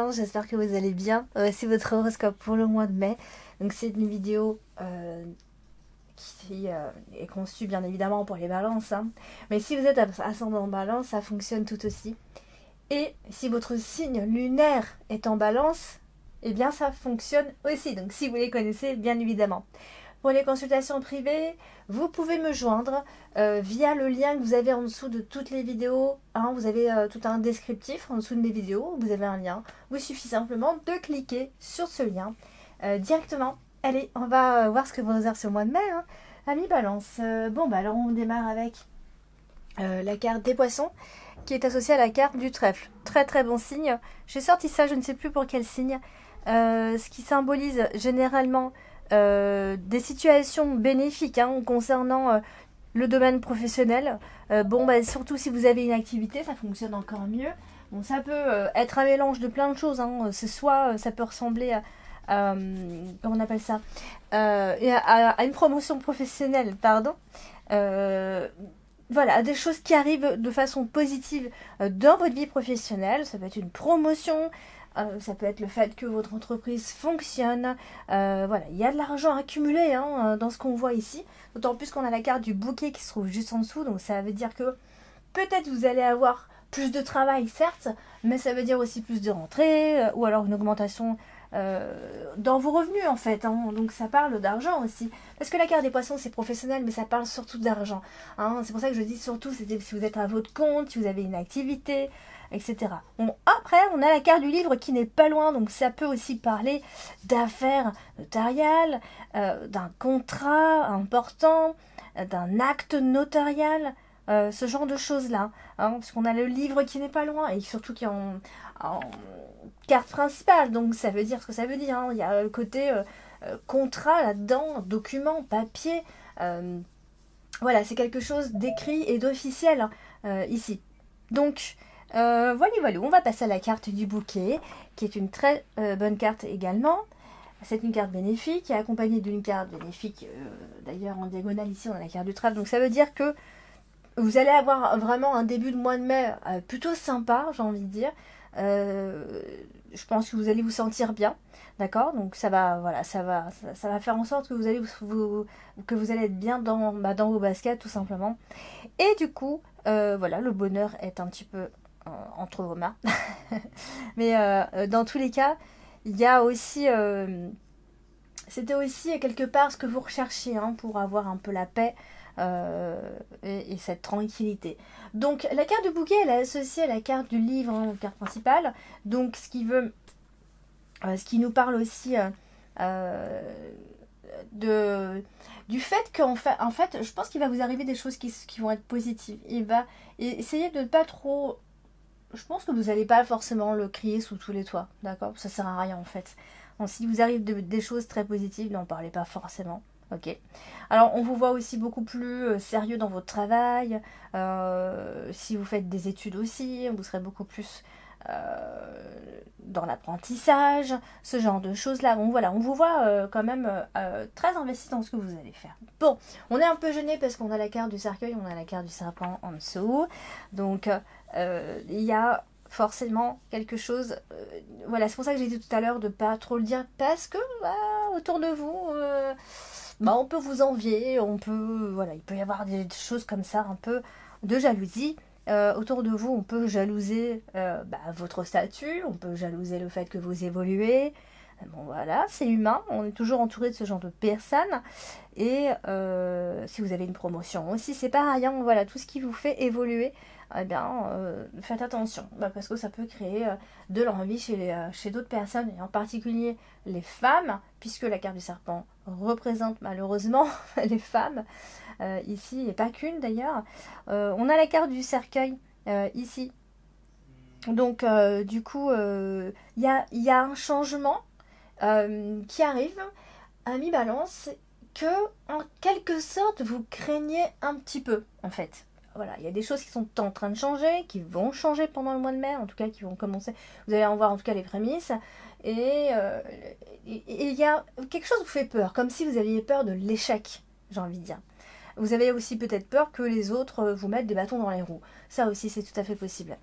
Balance, j'espère que vous allez bien. C'est votre horoscope pour le mois de mai. Donc c'est une vidéo qui est conçue bien évidemment pour les balances. Hein. Mais si vous êtes ascendant balance, ça fonctionne tout aussi. Et si votre signe lunaire est en balance, eh bien ça fonctionne aussi. Donc si vous les connaissez, bien évidemment. Pour les consultations privées, vous pouvez me joindre via le lien que vous avez en dessous de toutes les vidéos. Hein, vous avez tout un descriptif en dessous de mes vidéos. Vous avez un lien. Il suffit simplement de cliquer sur ce lien directement. Allez, on va voir ce que vous réserve ce mois de mai. Hein. Amis Balance. Alors on démarre avec la carte des poissons qui est associée à la carte du trèfle. Très très bon signe. J'ai sorti ça, je ne sais plus pour quel signe. Ce qui symbolise généralement des situations bénéfiques concernant le domaine professionnel. Surtout si vous avez une activité, ça fonctionne encore mieux. Bon, ça peut être un mélange de plein de choses. Ça peut ressembler à comment on appelle ça, à une promotion professionnelle, pardon. Voilà, des choses qui arrivent de façon positive dans votre vie professionnelle. Ça peut être une promotion. Ça peut être le fait que votre entreprise fonctionne. Il y a de l'argent accumulé dans ce qu'on voit ici. D'autant plus qu'on a la carte du bouquet qui se trouve juste en dessous. Donc ça veut dire que peut-être vous allez avoir plus de travail, certes, mais ça veut dire aussi plus de rentrée ou alors une augmentation dans vos revenus en fait. Donc ça parle d'argent aussi. Parce que la carte des poissons c'est professionnel, mais ça parle surtout d'argent. C'est pour ça que je dis surtout si vous êtes à votre compte, si vous avez une activité, etc. Bon, après, on a la carte du livre qui n'est pas loin, donc ça peut aussi parler d'affaires notariales, d'un contrat important, d'un acte notarial, ce genre de choses-là. Parce qu'on a le livre qui n'est pas loin, et surtout qui est en carte principale, donc ça veut dire ce que ça veut dire. Il y a le côté contrat là-dedans, document, papier. C'est quelque chose d'écrit et d'officiel ici. Donc, voilà, on va passer à la carte du bouquet, qui est une très bonne carte également. C'est une carte bénéfique, qui est accompagnée d'une carte bénéfique, d'ailleurs en diagonale ici on a la carte du trèfle, donc ça veut dire que vous allez avoir vraiment un début de mois de mai plutôt sympa, j'ai envie de dire. Je pense que vous allez vous sentir bien, d'accord? Donc ça va faire en sorte que vous allez être bien dans vos baskets tout simplement. Et du coup, le bonheur est un petit peu entre vos mains. Mais dans tous les cas, il y a aussi c'était aussi quelque part ce que vous recherchiez pour avoir un peu la paix et cette tranquillité. Donc la carte du bouquet elle est associée à la carte du livre, la carte principale, donc ce qui nous parle aussi du fait qu'en fait, je pense qu'il va vous arriver des choses qui vont être positives. Il va essayer de ne pas trop... Je pense que vous n'allez pas forcément le crier sous tous les toits, d'accord? Ça sert à rien en fait. Donc, si vous arrive des choses très positives, n'en parlez pas forcément. Ok. Alors on vous voit aussi beaucoup plus sérieux dans votre travail. Si vous faites des études aussi, vous serez beaucoup plus dans l'apprentissage, ce genre de choses là. Bon on vous voit quand même très investi dans ce que vous allez faire. Bon, on est un peu gêné parce qu'on a la carte du cercueil, on a la carte du serpent en dessous. Donc il y a forcément quelque chose. C'est pour ça que j'ai dit tout à l'heure de pas trop le dire parce que autour de vous on peut vous envier, il peut y avoir des choses comme ça, un peu de jalousie. Autour de vous, on peut jalouser votre statut, on peut jalouser le fait que vous évoluez. C'est humain, on est toujours entouré de ce genre de personnes. Et si vous avez une promotion aussi, c'est pareil, tout ce qui vous fait évoluer, faites attention, parce que ça peut créer de l'envie chez d'autres personnes, et en particulier les femmes, puisque la carte du serpent représente malheureusement les femmes ici, et pas qu'une d'ailleurs. On a la carte du cercueil ici. Donc du coup, il y a un changement qui arrive à mi-balance que en quelque sorte vous craignez un petit peu en fait. Il y a des choses qui sont en train de changer, qui vont changer pendant le mois de mai, en tout cas qui vont commencer. Vous allez en voir en tout cas les prémices. Et il y a quelque chose qui vous fait peur, comme si vous aviez peur de l'échec, j'ai envie de dire. Vous avez aussi peut-être peur que les autres vous mettent des bâtons dans les roues. Ça aussi, c'est tout à fait possible.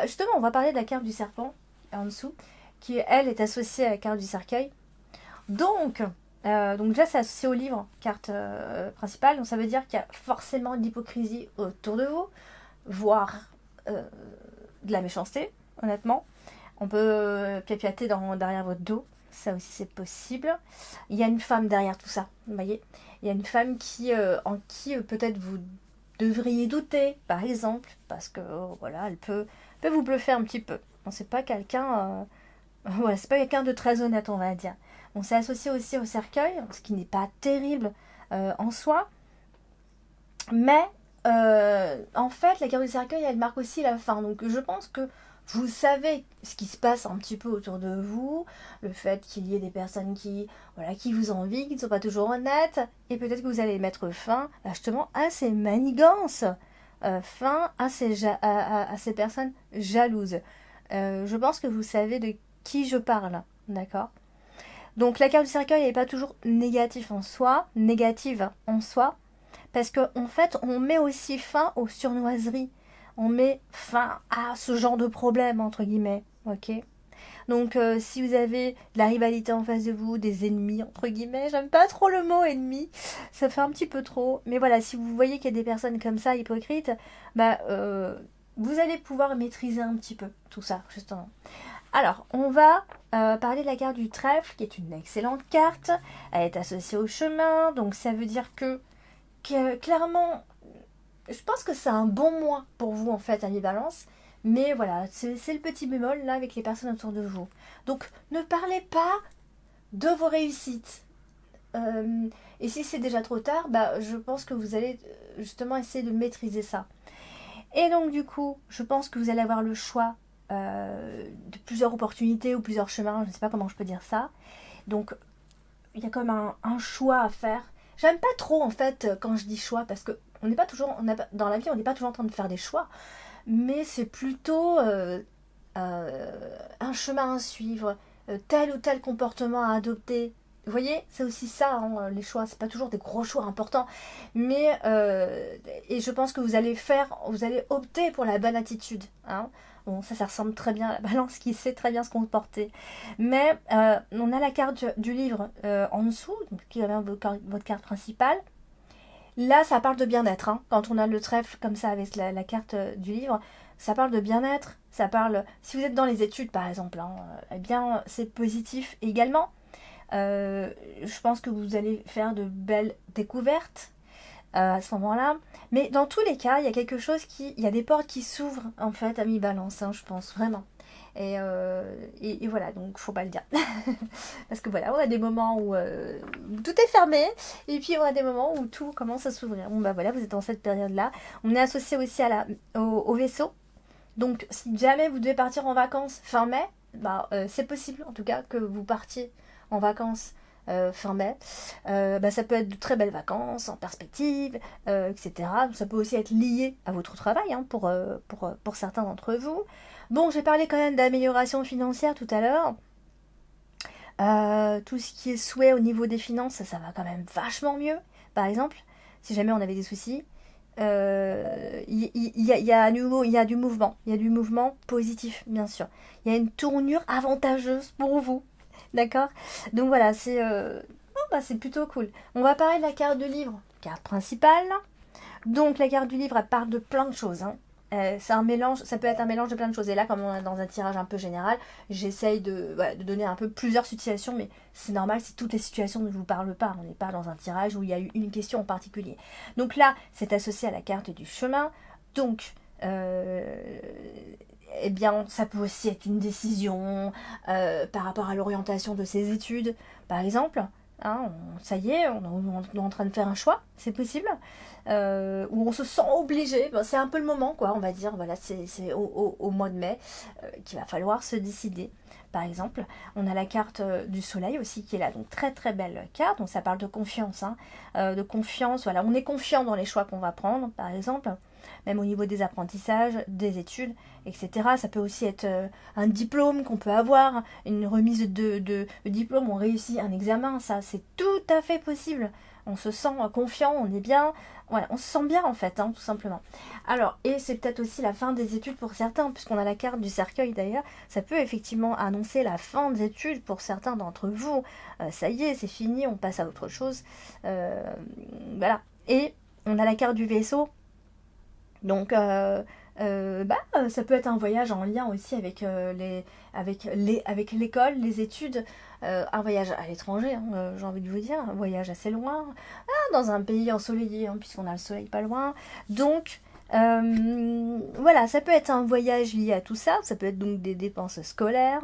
Justement, on va parler de la carte du serpent en dessous, qui elle est associée à la carte du cercueil. Donc déjà c'est associé au livre, carte principale, donc ça veut dire qu'il y a forcément de l'hypocrisie autour de vous, voire de la méchanceté, honnêtement. On peut piapiater derrière votre dos, ça aussi c'est possible. Il y a une femme derrière tout ça, vous voyez. Il y a une femme en qui peut-être vous devriez douter, par exemple, parce que voilà, elle peut vous bluffer un petit peu. Bon, c'est pas quelqu'un voilà, c'est pas quelqu'un de très honnête, on va dire. Bon, c'est associé aussi au cercueil, ce qui n'est pas terrible en soi. Mais en fait, la carte du cercueil, elle marque aussi la fin. Donc je pense que vous savez ce qui se passe un petit peu autour de vous, le fait qu'il y ait des personnes qui vous envient, qui ne sont pas toujours honnêtes, et peut-être que vous allez mettre fin justement à ces manigances, fin à ces personnes jalouses. Je pense que vous savez de qui je parle, d'accord? Donc la carte du cercueil n'est pas toujours négative en soi, parce qu'en fait, on met aussi fin aux surnoiseries. On met fin à ce genre de problème, entre guillemets. Ok. Donc, si vous avez de la rivalité en face de vous, des ennemis, entre guillemets, j'aime pas trop le mot ennemi, ça fait un petit peu trop. Mais voilà, si vous voyez qu'il y a des personnes comme ça, hypocrites, vous allez pouvoir maîtriser un petit peu tout ça, justement. Alors, on va parler de la carte du trèfle, qui est une excellente carte. Elle est associée au chemin, donc ça veut dire que clairement, je pense que c'est un bon mois pour vous, en fait, à mi-balance. Mais voilà, c'est le petit bémol, là, avec les personnes autour de vous. Donc, ne parlez pas de vos réussites. Et si c'est déjà trop tard, je pense que vous allez justement essayer de maîtriser ça. Et donc, du coup, je pense que vous allez avoir le choix de plusieurs opportunités ou plusieurs chemins, je ne sais pas comment je peux dire ça. Donc, il y a comme un choix à faire. J'aime pas trop, en fait, quand je dis choix, parce que dans la vie, on n'est pas toujours en train de faire des choix, mais c'est plutôt un chemin à suivre, tel ou tel comportement à adopter. Vous voyez, c'est aussi ça, hein, les choix, c'est pas toujours des gros choix importants, mais et je pense que vous allez opter pour la bonne attitude, hein. Bon, ça ressemble très bien à la balance qui sait très bien se comporter. Mais on a la carte du livre en dessous, donc, qui est votre carte principale. Là, ça parle de bien-être, hein. Quand on a le trèfle comme ça avec la carte du livre, ça parle de bien-être. Ça parle, si vous êtes dans les études par exemple, hein, eh bien c'est positif également. Je pense que vous allez faire de belles découvertes à ce moment-là. Mais dans tous les cas, il y a il y a des portes qui s'ouvrent en fait à mi-balance, hein, je pense vraiment. Et voilà, donc faut pas le dire. Parce que voilà, on a des moments où tout est fermé, et puis on a des moments où tout commence à s'ouvrir. Bon voilà, vous êtes dans cette période-là. On est associé aussi au vaisseau. Donc si jamais vous devez partir en vacances fin mai, c'est possible en tout cas que vous partiez en vacances fin mai. Ça peut être de très belles vacances en perspective, etc. Ça peut aussi être lié à votre travail, hein, pour certains d'entre vous. Bon, j'ai parlé quand même d'amélioration financière tout à l'heure. Tout ce qui est souhait au niveau des finances, ça va quand même vachement mieux. Par exemple, si jamais on avait des soucis, il y a du mouvement. Il y a du mouvement positif, bien sûr. Il y a une tournure avantageuse pour vous. D'accord? Donc voilà, c'est plutôt cool. On va parler de la carte de livre, carte principale. Donc la carte du livre, elle parle de plein de choses, hein. C'est un mélange, ça peut être un mélange de plein de choses. Et là, comme on est dans un tirage un peu général, j'essaye de donner un peu plusieurs situations, mais c'est normal si toutes les situations ne vous parlent pas. On n'est pas dans un tirage où il y a eu une question en particulier. Donc là, c'est associé à la carte du chemin. Donc, eh bien, ça peut aussi être une décision par rapport à l'orientation de ses études, par exemple. Hein, ça y est, on est en train de faire un choix, c'est possible. Où on se sent obligé, c'est un peu le moment, quoi, on va dire. Voilà, c'est au mois de mai qu'il va falloir se décider. Par exemple, on a la carte du soleil aussi qui est là, donc très très belle carte. Donc ça parle de confiance, hein, de confiance. Voilà, on est confiant dans les choix qu'on va prendre, par exemple. Même au niveau des apprentissages, des études, etc. Ça peut aussi être un diplôme qu'on peut avoir, une remise de diplôme, on réussit un examen, ça c'est tout à fait possible. On se sent confiant, on est bien, ouais, on se sent bien en fait, hein, tout simplement. Alors, et c'est peut-être aussi la fin des études pour certains, puisqu'on a la carte du cercueil d'ailleurs, ça peut effectivement annoncer la fin des études pour certains d'entre vous. Ça y est, c'est fini, on passe à autre chose. Voilà. Et on a la carte du vaisseau, donc ça peut être un voyage en lien aussi avec l'école, les études, un voyage à l'étranger, hein, j'ai envie de vous dire, un voyage assez loin, dans un pays ensoleillé, hein, puisqu'on a le soleil pas loin. Donc voilà, ça peut être un voyage lié à tout ça, ça peut être donc des dépenses scolaires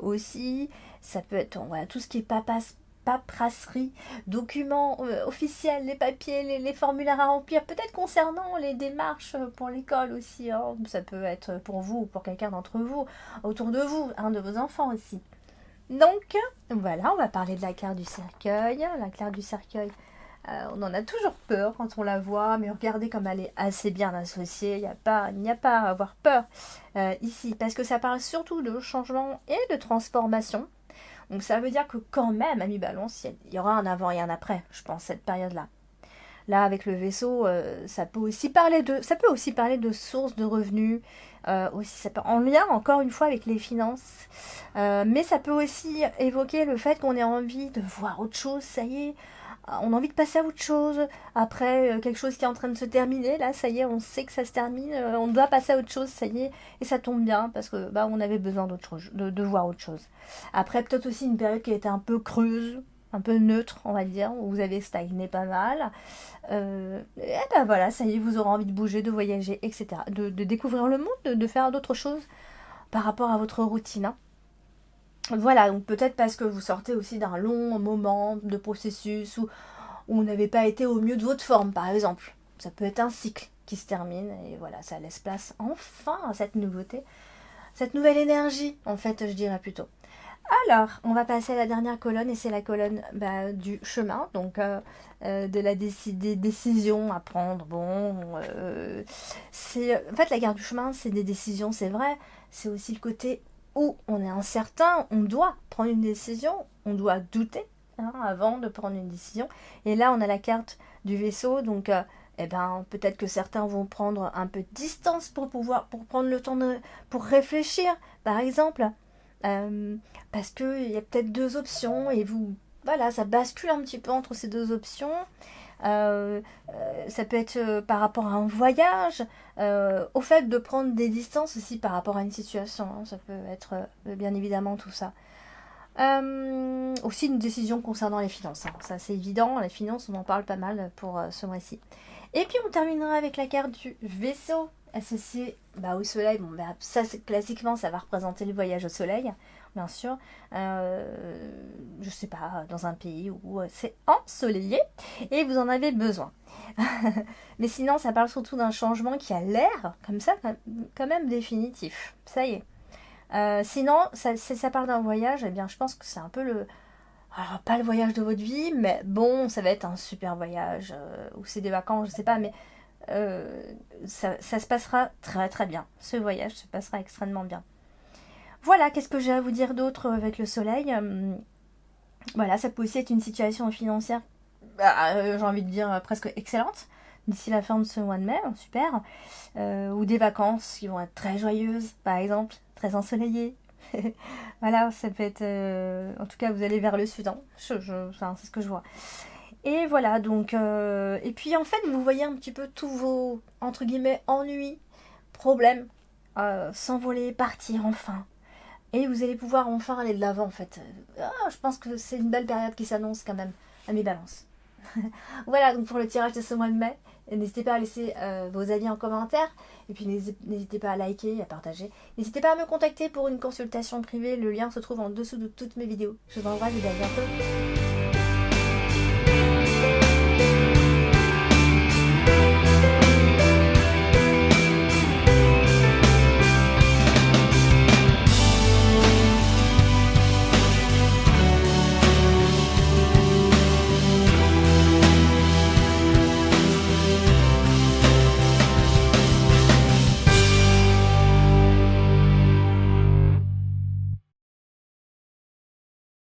aussi, ça peut être voilà, tout ce qui est paperasserie, documents officiels, les papiers, les formulaires à remplir, peut-être concernant les démarches pour l'école aussi, hein. Ça peut être pour vous ou pour quelqu'un d'entre vous, autour de vous, un de vos enfants aussi. Donc voilà, on va parler de la carte du cercueil. La carte du cercueil, on en a toujours peur quand on la voit, mais regardez comme elle est assez bien associée, il n'y a pas à avoir peur ici, parce que ça parle surtout de changement et de transformation. Donc ça veut dire que quand même, ami Balance, il y aura un avant et un après, je pense, cette période-là. Là, avec le vaisseau, ça peut aussi parler de sources de revenus, aussi, ça peut, en lien, encore une fois, avec les finances. Mais ça peut aussi évoquer le fait qu'on ait envie de voir autre chose, ça y est, on a envie de passer à autre chose, après quelque chose qui est en train de se terminer, là ça y est, on sait que ça se termine, on doit passer à autre chose, ça y est, et ça tombe bien, parce que on avait besoin d'autre chose, de voir autre chose. Après peut-être aussi une période qui a été un peu creuse, un peu neutre, on va dire, où vous avez stagné pas mal, et voilà, ça y est, vous aurez envie de bouger, de voyager, etc., de découvrir le monde, de faire d'autres choses par rapport à votre routine, hein. Voilà, donc peut-être parce que vous sortez aussi d'un long moment de processus où vous n'avez pas été au mieux de votre forme, par exemple. Ça peut être un cycle qui se termine et voilà, ça laisse place enfin à cette nouveauté, cette nouvelle énergie, en fait, je dirais plutôt. Alors, on va passer à la dernière colonne et c'est la colonne du chemin, donc de la des décisions à prendre. Bon, en fait, la carte du chemin, c'est des décisions, c'est vrai, c'est aussi le côté où on est incertain, on doit prendre une décision, on doit douter, hein, avant de prendre une décision. Et là, on a la carte du vaisseau, donc peut-être que certains vont prendre un peu de distance pour prendre le temps pour réfléchir, par exemple, parce qu'il y a peut-être deux options et voilà, ça bascule un petit peu entre ces deux options. Ça peut être par rapport à un voyage, au fait de prendre des distances aussi par rapport à une situation, hein, ça peut être bien évidemment tout ça. Aussi une décision concernant les finances, hein, ça c'est évident, les finances on en parle pas mal pour ce mois-ci. Et puis on terminera avec la carte du vaisseau associée au soleil. Bon, ça classiquement ça va représenter le voyage au soleil, bien sûr, je sais pas, dans un pays où c'est ensoleillé et vous en avez besoin. Mais sinon, ça parle surtout d'un changement qui a l'air, comme ça, quand même définitif. Ça y est. Sinon, ça parle d'un voyage, eh bien, je pense que c'est un peu alors, pas le voyage de votre vie, mais bon, ça va être un super voyage, ou c'est des vacances, je sais pas, mais ça se passera très très bien. Ce voyage se passera extrêmement bien. Voilà, qu'est-ce que j'ai à vous dire d'autre avec le soleil? Voilà, ça peut aussi être une situation financière, j'ai envie de dire presque excellente, d'ici la fin de ce mois de mai, super. Ou des vacances qui vont être très joyeuses, par exemple, très ensoleillées. Voilà, ça peut être... en tout cas, vous allez vers le sud, hein. C'est ce que je vois. Et voilà, donc... et puis, en fait, vous voyez un petit peu tous vos, entre guillemets, ennuis, problèmes, s'envoler, partir, enfin. Et vous allez pouvoir enfin aller de l'avant, en fait. Je pense que c'est une belle période qui s'annonce quand même à mes balances. Voilà, donc pour le tirage de ce mois de mai, n'hésitez pas à laisser vos avis en commentaire. Et puis n'hésitez pas à liker et à partager. N'hésitez pas à me contacter pour une consultation privée. Le lien se trouve en dessous de toutes mes vidéos. Je vous embrasse et à bientôt.